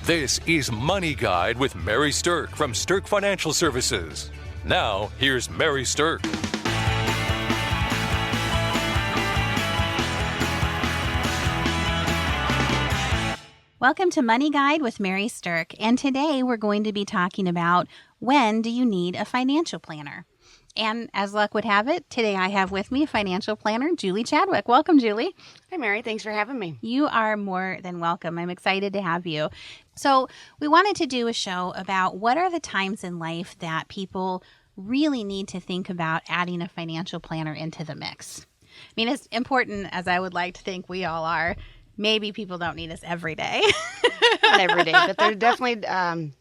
This is Money Guide with Mary Sterk from Sterk Financial Services. Now, here's Mary Sterk. Welcome to Money Guide with Mary Sterk, and today we're going to be talking about when do you need a financial planner? And as luck would have it, today I have with me financial planner Julie Chadwick. Welcome, Julie. Hi, Mary. Thanks for having me. You are more than welcome. I'm excited to have you. So we wanted to do a show about what are the times in life that people really need to think about adding a financial planner into the mix. I mean, as important as I would like to think we all are, maybe people don't need us every day. Not every day, but there are definitely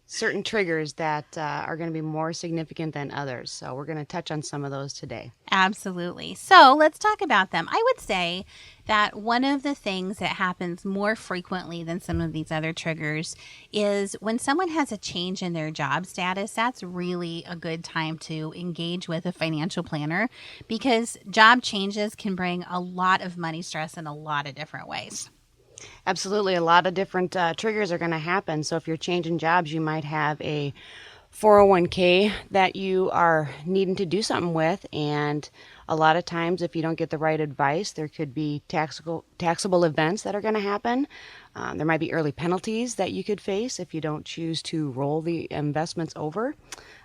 certain triggers that are going to be more significant than others. So we're going to touch on some of those today. Absolutely. So let's talk about them. I would say that one of the things that happens more frequently than some of these other triggers is when someone has a change in their job status. That's really a good time to engage with a financial planner because job changes can bring a lot of money stress in a lot of different ways. Absolutely. A lot of different triggers are going to happen. So if you're changing jobs, you might have a 401k that you are needing to do something with. And a lot of times, if you don't get the right advice, there could be taxable events that are going to happen. There might be early penalties that you could face if you don't choose to roll the investments over.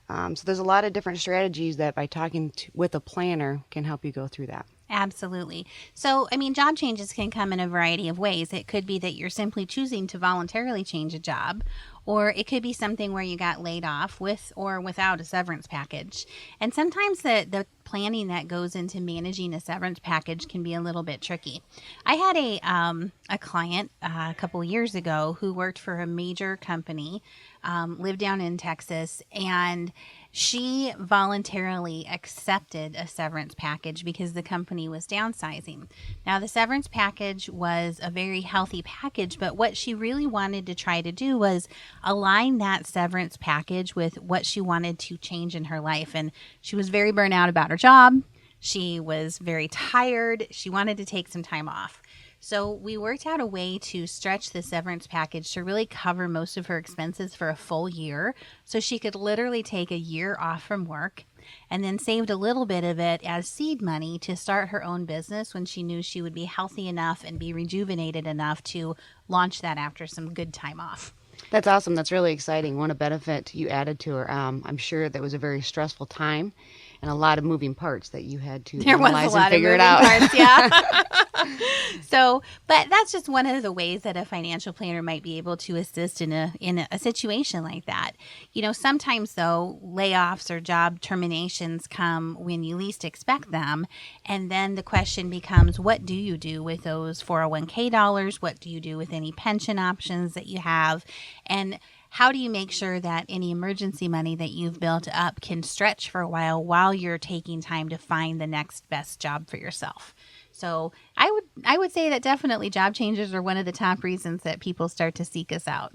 So there's a lot of different strategies that by talking with a planner can help you go through that. Absolutely. So, I mean, job changes can come in a variety of ways. It could be that you're simply choosing to voluntarily change a job, or it could be something where you got laid off with or without a severance package. And sometimes the planning that goes into managing a severance package can be a little bit tricky. I had a client a couple of years ago who worked for a major company, lived down in Texas, and she voluntarily accepted a severance package because the company was downsizing. Now, the severance package was a very healthy package, but what she really wanted to try to do was align that severance package with what she wanted to change in her life. And she was very burnt out about her job. She was very tired. She wanted to take some time off. So we worked out a way to stretch the severance package to really cover most of her expenses for a full year. So she could literally take a year off from work and then saved a little bit of it as seed money to start her own business when she knew she would be healthy enough and be rejuvenated enough to launch that after some good time off. That's awesome. That's really exciting. What a benefit you added to her. I'm sure that was a very stressful time and a lot of moving parts that you had to analyze and figure it out. Parts, yeah. But that's just one of the ways that a financial planner might be able to assist in a situation like that. You know, sometimes though, layoffs or job terminations come when you least expect them. And then the question becomes, what do you do with those 401k dollars? What do you do with any pension options that you have? And how do you make sure that any emergency money that you've built up can stretch for a while you're taking time to find the next best job for yourself? So I would say that definitely job changes are one of the top reasons that people start to seek us out.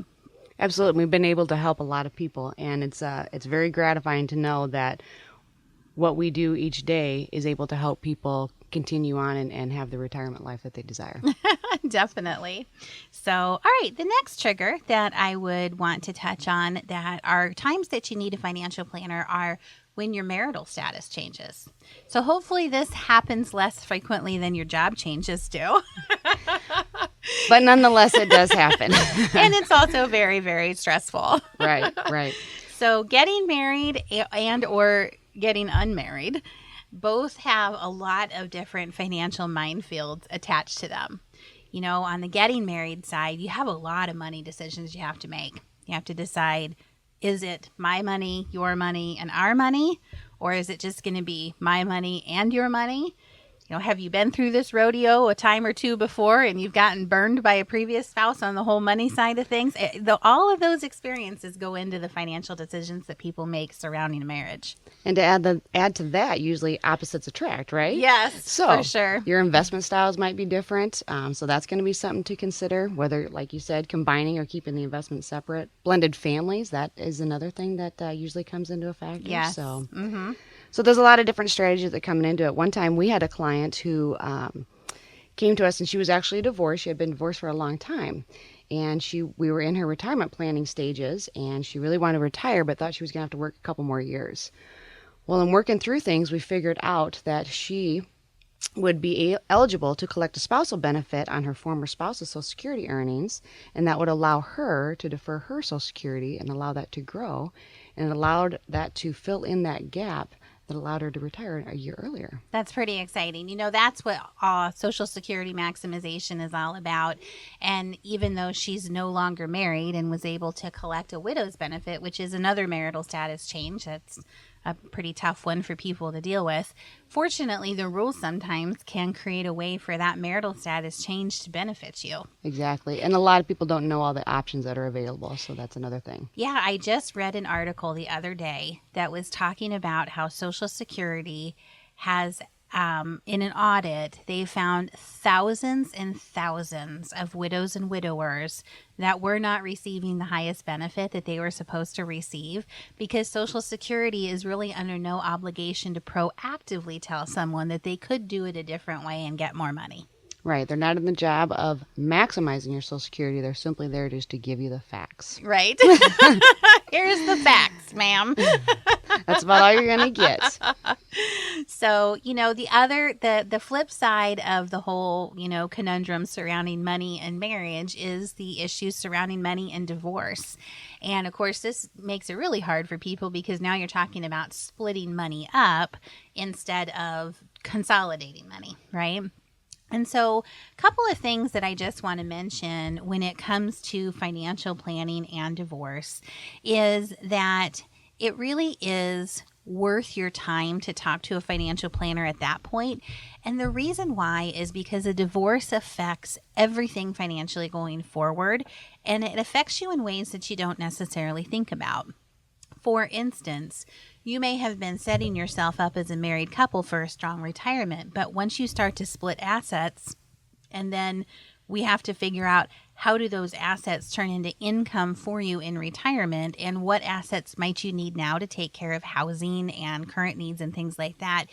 Absolutely. We've been able to help a lot of people, and it's very gratifying to know that what we do each day is able to help people continue on and have the retirement life that they desire. Definitely. So, all right, the next trigger that I would want to touch on that are times that you need a financial planner are when your marital status changes. So hopefully this happens less frequently than your job changes do. But nonetheless, it does happen. And it's also very, very stressful. Right. So getting married and or getting unmarried both have a lot of different financial minefields attached to them. You know, on the getting married side, you have a lot of money decisions you have to make. You have to decide, is it my money, your money, and our money? Or is it just going to be my money and your money? You know, have you been through this rodeo a time or two before and you've gotten burned by a previous spouse on the whole money side of things? All of those experiences go into the financial decisions that people make surrounding a marriage. And to add to that, usually opposites attract, right? Yes, so for sure. Your investment styles might be different. So that's going to be something to consider, whether, like you said, combining or keeping the investment separate. Blended families, that is another thing that usually comes into a factor. Yes. So, mm-hmm. So there's a lot of different strategies that come into it. One time we had a client who came to us, and she was actually divorced. She had been divorced for a long time. and we were in her retirement planning stages, and she really wanted to retire, but thought she was going to have to work a couple more years. Well, in working through things, we figured out that she would be eligible to collect a spousal benefit on her former spouse's Social Security earnings, and that would allow her to defer her Social Security and allow that to grow, and it allowed that to fill in that gap that allowed her to retire a year earlier. That's pretty exciting. That's what Social Security maximization is all about. And even though she's no longer married and was able to collect a widow's benefit, which is another marital status change, that's a pretty tough one for people to deal with. Fortunately, the rules sometimes can create a way for that marital status change to benefit you. Exactly. And a lot of people don't know all the options that are available, so that's another thing. Yeah, I just read an article the other day that was talking about how Social Security has in an audit, they found thousands and thousands of widows and widowers that were not receiving the highest benefit that they were supposed to receive, because Social Security is really under no obligation to proactively tell someone that they could do it a different way and get more money. Right. They're not in the job of maximizing your Social Security. They're simply there just to give you the facts. Right. Here's the facts, ma'am. That's about all you're going to get. So, the flip side of the whole, conundrum surrounding money and marriage is the issues surrounding money and divorce. And of course, this makes it really hard for people because now you're talking about splitting money up instead of consolidating money, right? And so a couple of things that I just want to mention when it comes to financial planning and divorce is that it really is worth your time to talk to a financial planner at that point. And the reason why is because a divorce affects everything financially going forward, and it affects you in ways that you don't necessarily think about. For instance, you may have been setting yourself up as a married couple for a strong retirement, but once you start to split assets, and then we have to figure out how do those assets turn into income for you in retirement, and what assets might you need now to take care of housing and current needs and things like that.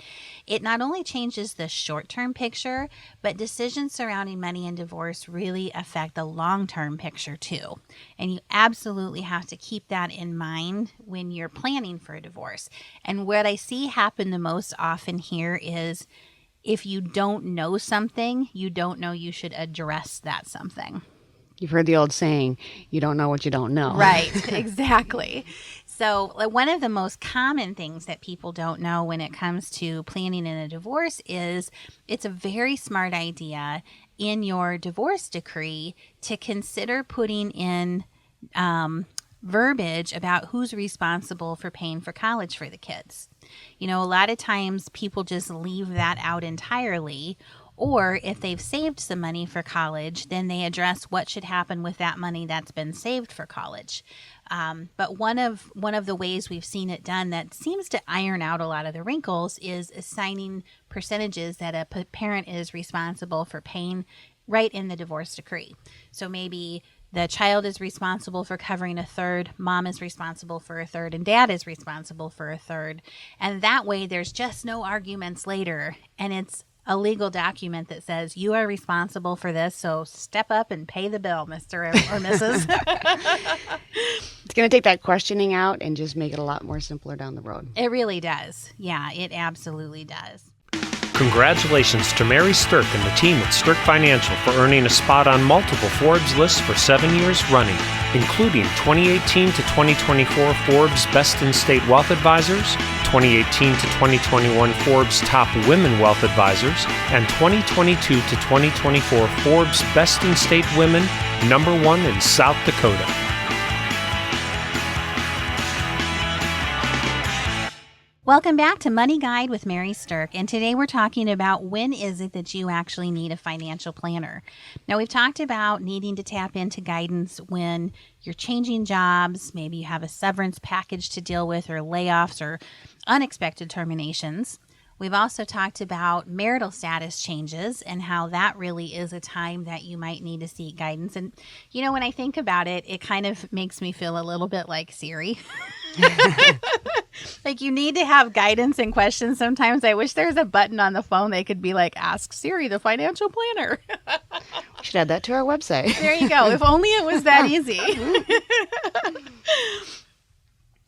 It not only changes the short-term picture, but decisions surrounding money and divorce really affect the long-term picture too. And you absolutely have to keep that in mind when you're planning for a divorce. And what I see happen the most often here is if you don't know something, you don't know you should address that something. You've heard the old saying, you don't know what you don't know. Right, exactly. So one of the most common things that people don't know when it comes to planning in a divorce is it's a very smart idea in your divorce decree to consider putting in verbiage about who's responsible for paying for college for the kids. A lot of times people just leave that out entirely. Or if they've saved some money for college, then they address what should happen with that money that's been saved for college. But one of the ways we've seen it done that seems to iron out a lot of the wrinkles is assigning percentages that a parent is responsible for paying right in the divorce decree. So maybe the child is responsible for covering a third, mom is responsible for a third, and dad is responsible for a third. And that way there's just no arguments later, and it's a legal document that says you are responsible for this, so step up and pay the bill, Mr. or Mrs. It's going to take that questioning out and just make it a lot more simpler down the road. It really does. Yeah, it absolutely does. Congratulations to Mary Sterk and the team at Sterk Financial for earning a spot on multiple Forbes lists for 7 years running, including 2018 to 2024 Forbes Best in State Wealth Advisors, 2018 to 2021 Forbes Top Women Wealth Advisors, and 2022 to 2024 Forbes Best in State Women, #1 in South Dakota. Welcome back to Money Guide with Mary Sterk, and today we're talking about when is it that you actually need a financial planner. Now, we've talked about needing to tap into guidance when you're changing jobs, maybe you have a severance package to deal with, or layoffs or unexpected terminations. We've also talked about marital status changes and how that really is a time that you might need to seek guidance. And, when I think about it, it kind of makes me feel a little bit like Siri. Like, you need to have guidance and questions. Sometimes I wish there's a button on the phone they could be like, ask Siri, the financial planner. We should add that to our website. There you go. If only it was that easy.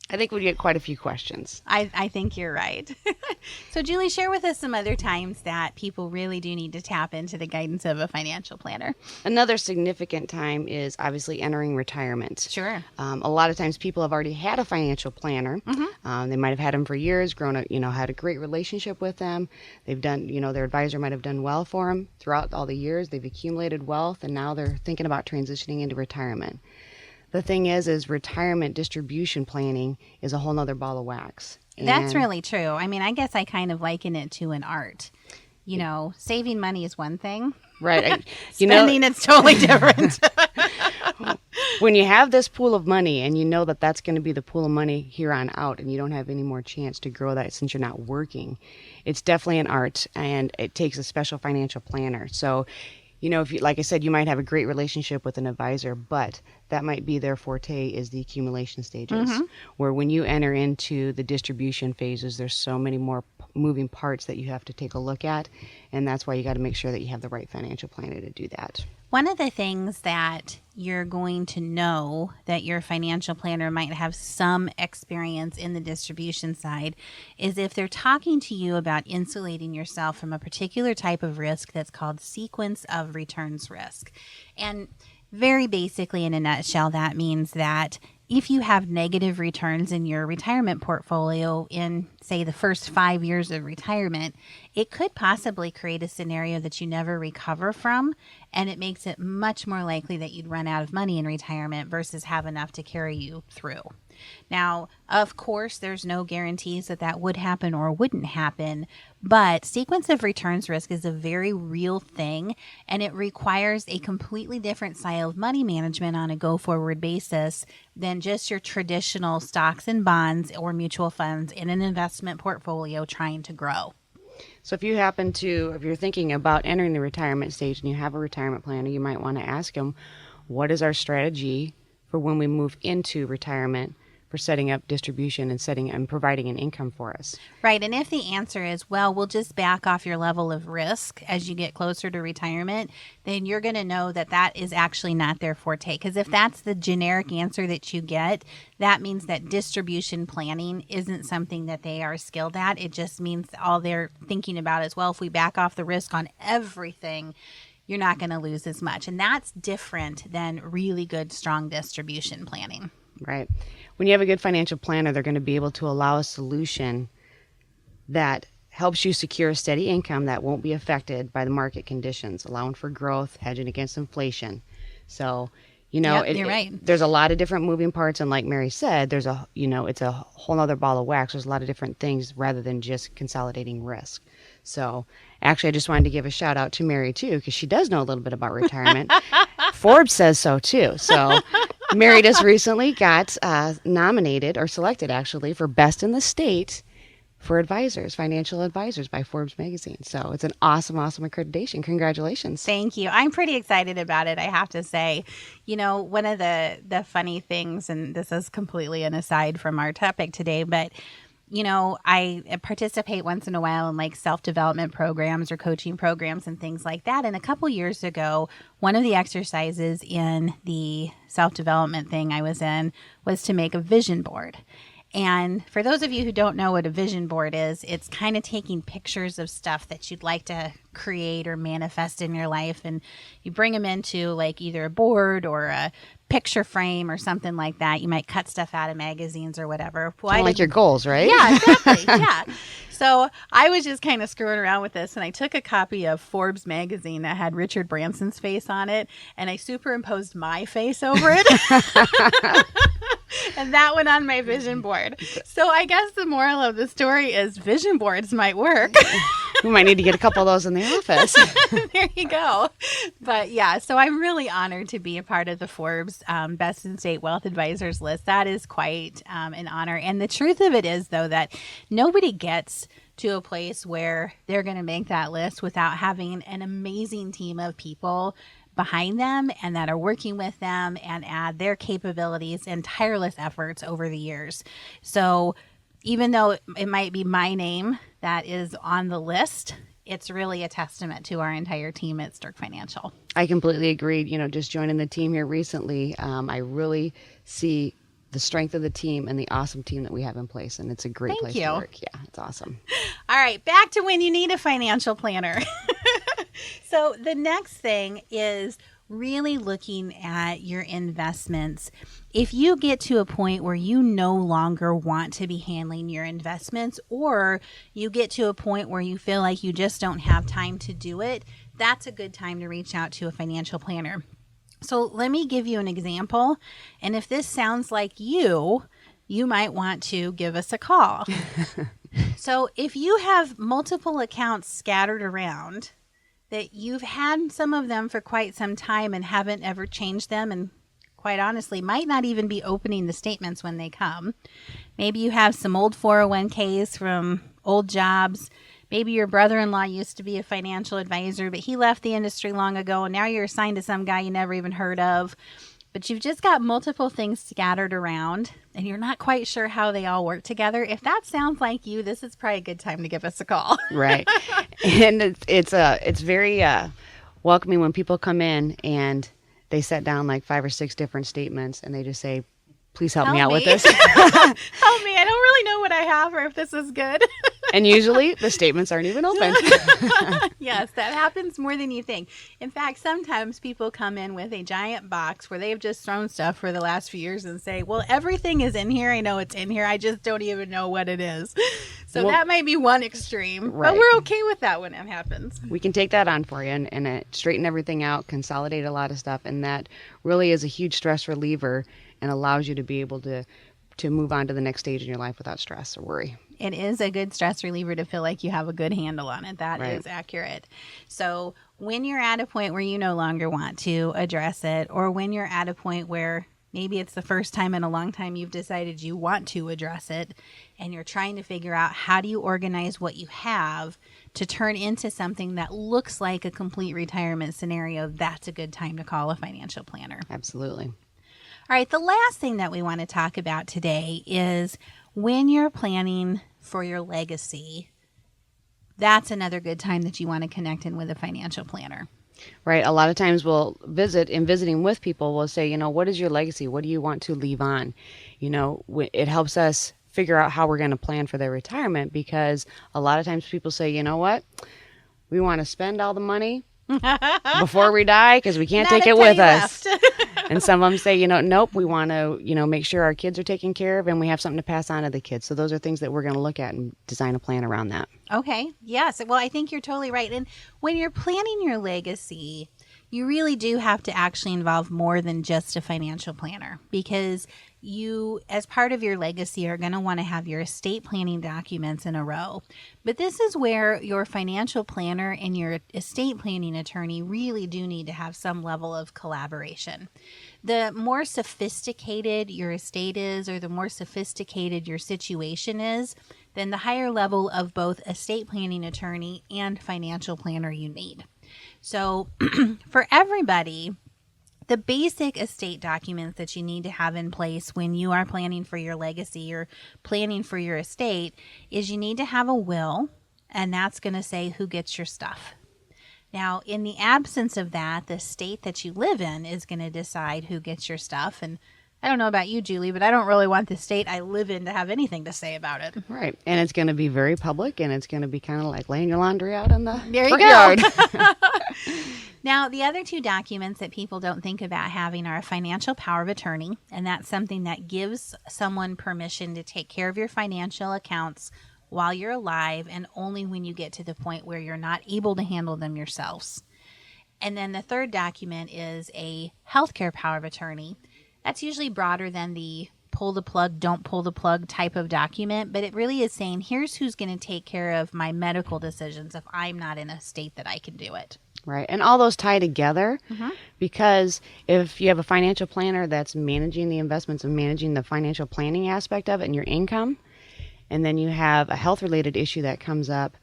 I think we'd get quite a few questions. I think you're right. So, Julie, share with us some other times that people really do need to tap into the guidance of a financial planner. Another significant time is obviously entering retirement. Sure. A lot of times people have already had a financial planner. They might have had them for years, had a great relationship with them. They've done, their advisor might have done well for them throughout all the years. They've accumulated wealth, and now they're thinking about transitioning into retirement. The thing is retirement distribution planning is a whole nother ball of wax. That's really true. I mean, I guess I kind of liken it to an art. Saving money is one thing. Right. Spending, it's totally different. When you have this pool of money and you know that that's going to be the pool of money here on out, and you don't have any more chance to grow that since you're not working, it's definitely an art, and it takes a special financial planner. So, if you, like I said, you might have a great relationship with an advisor, but that might be their forte is the accumulation stages, where when you enter into the distribution phases, there's so many more moving parts that you have to take a look at, and that's why you got to make sure that you have the right financial planner to do that. One of the things that you're going to know that your financial planner might have some experience in the distribution side is if they're talking to you about insulating yourself from a particular type of risk that's called sequence of returns risk. And very basically, in a nutshell, that means that if you have negative returns in your retirement portfolio in, say, the first 5 years of retirement, it could possibly create a scenario that you never recover from, and it makes it much more likely that you'd run out of money in retirement versus have enough to carry you through. Now, of course, there's no guarantees that that would happen or wouldn't happen, but sequence of returns risk is a very real thing, and it requires a completely different style of money management on a go-forward basis than just your traditional stocks and bonds or mutual funds in an investment portfolio trying to grow. So if you're thinking about entering the retirement stage and you have a retirement planner, you might want to ask them, what is our strategy for when we move into retirement for setting up distribution and providing an income for us? Right. And if the answer is, well, we'll just back off your level of risk as you get closer to retirement, then you're going to know that that is actually not their forte. Because if that's the generic answer that you get, that means that distribution planning isn't something that they are skilled at. It just means all they're thinking about is, well, if we back off the risk on everything, you're not going to lose as much. And that's different than really good, strong distribution planning. Right. When you have a good financial planner, they're going to be able to allow a solution that helps you secure a steady income that won't be affected by the market conditions, allowing for growth, hedging against inflation. So, you're right. There's a lot of different moving parts. And like Mary said, it's a whole other ball of wax. There's a lot of different things rather than just consolidating risk. So actually, I just wanted to give a shout out to Mary, too, because she does know a little bit about retirement. Forbes says so, too. So Mary just recently got nominated or selected, actually, for Best in the State for financial advisors by Forbes magazine. So it's an awesome, awesome accreditation. Congratulations. Thank you. I'm pretty excited about it, I have to say. One of the funny things, and this is completely an aside from our topic today, but I participate once in a while in like self-development programs or coaching programs and things like that. And a couple years ago, one of the exercises in the self-development thing I was in was to make a vision board. And for those of you who don't know what a vision board is, it's kind of taking pictures of stuff that you'd like to create or manifest in your life. And you bring them into like either a board or a picture frame or something like that. You might cut stuff out of magazines or whatever. Kind of like your goals, right? Yeah, exactly. Yeah. So I was just kind of screwing around with this, and I took a copy of Forbes magazine that had Richard Branson's face on it, and I superimposed my face over it. And that went on my vision board. So I guess the moral of the story is vision boards might work. We might need to get a couple of those in the office. There you go. But yeah, so I'm really honored to be a part of the Forbes Best in State Wealth Advisors list. That is quite an honor. And the truth of it is, though, that nobody gets to a place where they're going to make that list without having an amazing team of people behind them and that are working with them and add their capabilities and tireless efforts over the years. So even though it might be my name that is on the list, it's really a testament to our entire team at Sterk Financial. I completely agree. Just joining the team here recently, I really see the strength of the team and the awesome team that we have in place. And it's a great place to work. Yeah, it's awesome. All right, back to when you need a financial planner. So the next thing is really looking at your investments. If you get to a point where you no longer want to be handling your investments, or you get to a point where you feel like you just don't have time to do it, that's a good time to reach out to a financial planner. So let me give you an example. And if this sounds like you might want to give us a call. So if you have multiple accounts scattered around, that you've had some of them for quite some time and haven't ever changed them, and quite honestly might not even be opening the statements when they come. Maybe you have some old 401ks from old jobs. Maybe your brother-in-law used to be a financial advisor, but he left the industry long ago, and now you're assigned to some guy you never even heard of. But you've just got multiple things scattered around, and you're not quite sure how they all work together. If that sounds like you, this is probably a good time to give us a call. Right. And it's very welcoming when people come in and they set down like 5 or 6 different statements, and they just say, please help me out with this. Help me. I don't really know what I have or if this is good. And usually the statements aren't even open. Yes, that happens more than you think. In fact, sometimes people come in with a giant box where they've just thrown stuff for the last few years and say, well, everything is in here. I know it's in here. I just don't even know what it is. So that might be one extreme, right. But we're okay with that when it happens. We can take that on for you and straighten everything out, consolidate a lot of stuff. And that really is a huge stress reliever and allows you to be able to move on to the next stage in your life without stress or worry. It is a good stress reliever to feel like you have a good handle on it. That right. is accurate. So when you're at a point where you no longer want to address it, or when you're at a point where maybe it's the first time in a long time you've decided you want to address it, and you're trying to figure out how do you organize what you have to turn into something that looks like a complete retirement scenario, that's a good time to call a financial planner. Absolutely. All right, the last thing that we want to talk about today is when you're planning for your legacy, that's another good time that you want to connect in with a financial planner. Right. A lot of times we'll visiting with people, we'll say, what is your legacy? What do you want to leave on? It helps us figure out how we're going to plan for their retirement, because a lot of times people say, you know what? We want to spend all the money before we die because we can't take it with us. And some of them say, nope, we want to, make sure our kids are taken care of and we have something to pass on to the kids. So those are things that we're going to look at and design a plan around that. Okay. Yes. Well, I think you're totally right. And when you're planning your legacy, you really do have to actually involve more than just a financial planner, because you, as part of your legacy, are going to want to have your estate planning documents in a row. But this is where your financial planner and your estate planning attorney really do need to have some level of collaboration. The more sophisticated your estate is, or the more sophisticated your situation is, then the higher level of both estate planning attorney and financial planner you need. So for everybody, the basic estate documents that you need to have in place when you are planning for your legacy or planning for your estate is you need to have a will, and that's going to say who gets your stuff. Now, in the absence of that, the state that you live in is going to decide who gets your stuff. And I don't know about you, Julie, but I don't really want the state I live in to have anything to say about it. Right. And it's going to be very public, and it's going to be kind of like laying your laundry out in the front yard. Now, the other two documents that people don't think about having are a financial power of attorney, and that's something that gives someone permission to take care of your financial accounts while you're alive, and only when you get to the point where you're not able to handle them yourselves. And then the third document is a healthcare power of attorney. That's usually broader than the pull the plug, don't pull the plug type of document, but it really is saying, here's who's going to take care of my medical decisions if I'm not in a state that I can do it. Right. And all those tie together because if you have a financial planner that's managing the investments and managing the financial planning aspect of it and your income, and then you have a health-related issue that comes up,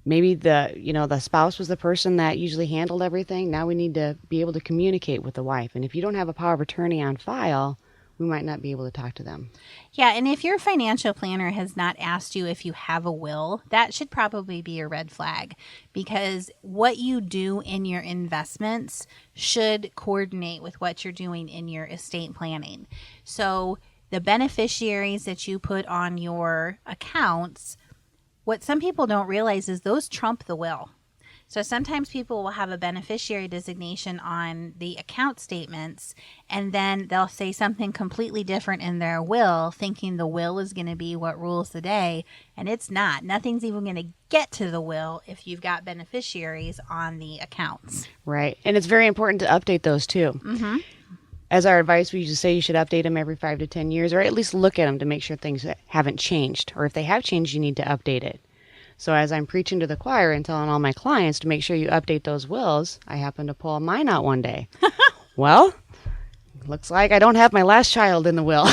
maybe the spouse was the person that usually handled everything. Now we need to be able to communicate with the wife. And if you don't have a power of attorney on file, we might not be able to talk to them. Yeah, and if your financial planner has not asked you if you have a will, that should probably be a red flag, because what you do in your investments should coordinate with what you're doing in your estate planning. So the beneficiaries that you put on your accounts, what some people don't realize is those trump the will. So sometimes people will have a beneficiary designation on the account statements, and then they'll say something completely different in their will, thinking the will is going to be what rules the day, and it's not. Nothing's even going to get to the will if you've got beneficiaries on the accounts. Right. And it's very important to update those too. Mm-hmm. As our advice, we usually say you should update them every 5 to 10 years, or at least look at them to make sure things haven't changed. Or if they have changed, you need to update it. So as I'm preaching to the choir and telling all my clients to make sure you update those wills, I happened to pull mine out one day. Well, looks like I don't have my last child in the will.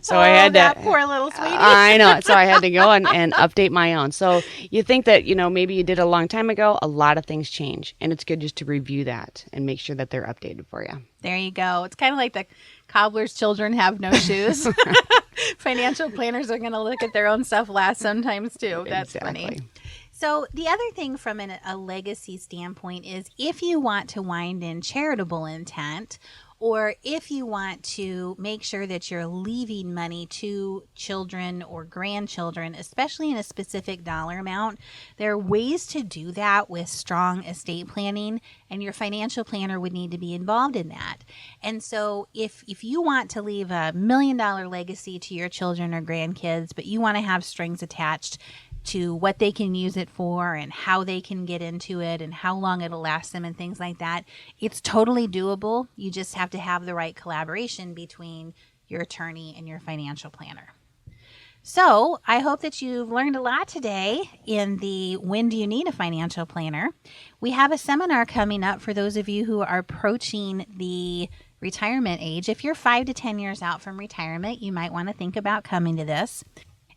So I had that to, poor little sweetie. I know. So I had to go and update my own. So you think that, maybe you did a long time ago, a lot of things change. And it's good just to review that and make sure that they're updated for you. There you go. It's kind of like the cobbler's children have no shoes. Financial planners are going to look at their own stuff last sometimes too. That's exactly funny. So the other thing from a legacy standpoint is if you want to wind in charitable intent, or if you want to make sure that you're leaving money to children or grandchildren, especially in a specific dollar amount, there are ways to do that with strong estate planning, and your financial planner would need to be involved in that. And so if you want to leave $1 million legacy to your children or grandkids, but you want to have strings attached to what they can use it for and how they can get into it and how long it'll last them and things like that, it's totally doable. You just have to have the right collaboration between your attorney and your financial planner. So I hope that you've learned a lot today in the When Do You Need a Financial Planner? We have a seminar coming up for those of you who are approaching the retirement age. If you're 5 to 10 years out from retirement, you might want to think about coming to this.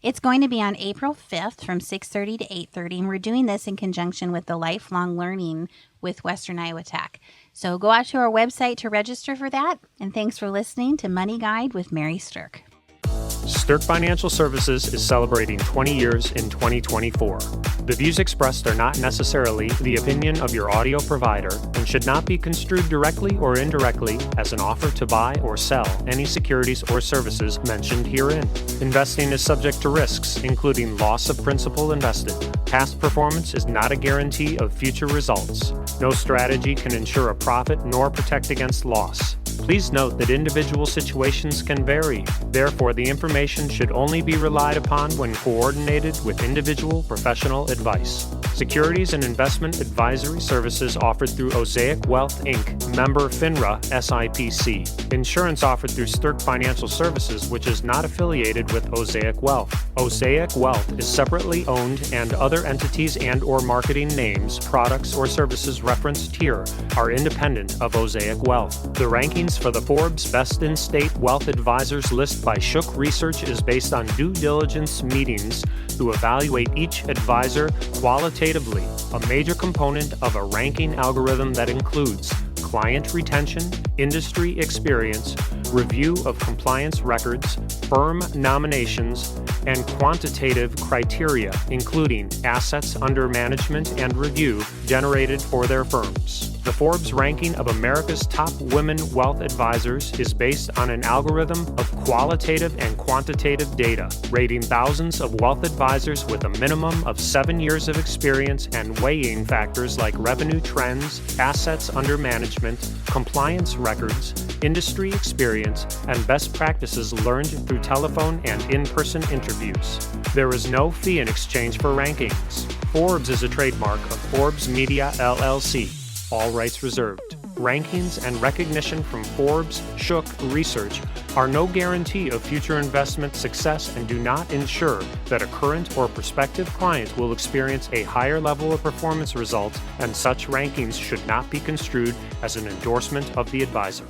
It's going to be on April 5th from 6:30 to 8:30, and we're doing this in conjunction with the Lifelong Learning with Western Iowa Tech. So go out to our website to register for that, and thanks for listening to Money Guide with Mary Sterk. Sterk Financial Services is celebrating 20 years in 2024. The views expressed are not necessarily the opinion of your audio provider and should not be construed directly or indirectly as an offer to buy or sell any securities or services mentioned herein. Investing is subject to risks, including loss of principal invested. Past performance is not a guarantee of future results. No strategy can ensure a profit nor protect against loss. Please note that individual situations can vary. Therefore, the information should only be relied upon when coordinated with individual professional advice. Securities and investment advisory services offered through Osaic Wealth, Inc., member FINRA, SIPC. Insurance offered through Sterk Financial Services, which is not affiliated with Osaic Wealth. Osaic Wealth is separately owned, and other entities and/or marketing names, products, or services referenced here are independent of Osaic Wealth. The rankings for the Forbes Best in State Wealth Advisors list by Shook Research is based on due diligence meetings to evaluate each advisor qualitatively, a major component of a ranking algorithm that includes client retention, industry experience, review of compliance records, firm nominations, and quantitative criteria, including assets under management and review generated for their firms. The Forbes ranking of America's top women wealth advisors is based on an algorithm of qualitative and quantitative data, rating thousands of wealth advisors with a minimum of 7 years of experience and weighing factors like revenue trends, assets under management, compliance records, industry experience, and best practices learned through telephone and in-person interviews. There is no fee in exchange for rankings. Forbes is a trademark of Forbes Media, LLC. All rights reserved. Rankings and recognition from Forbes, Shook Research are no guarantee of future investment success and do not ensure that a current or prospective client will experience a higher level of performance results, and such rankings should not be construed as an endorsement of the advisor.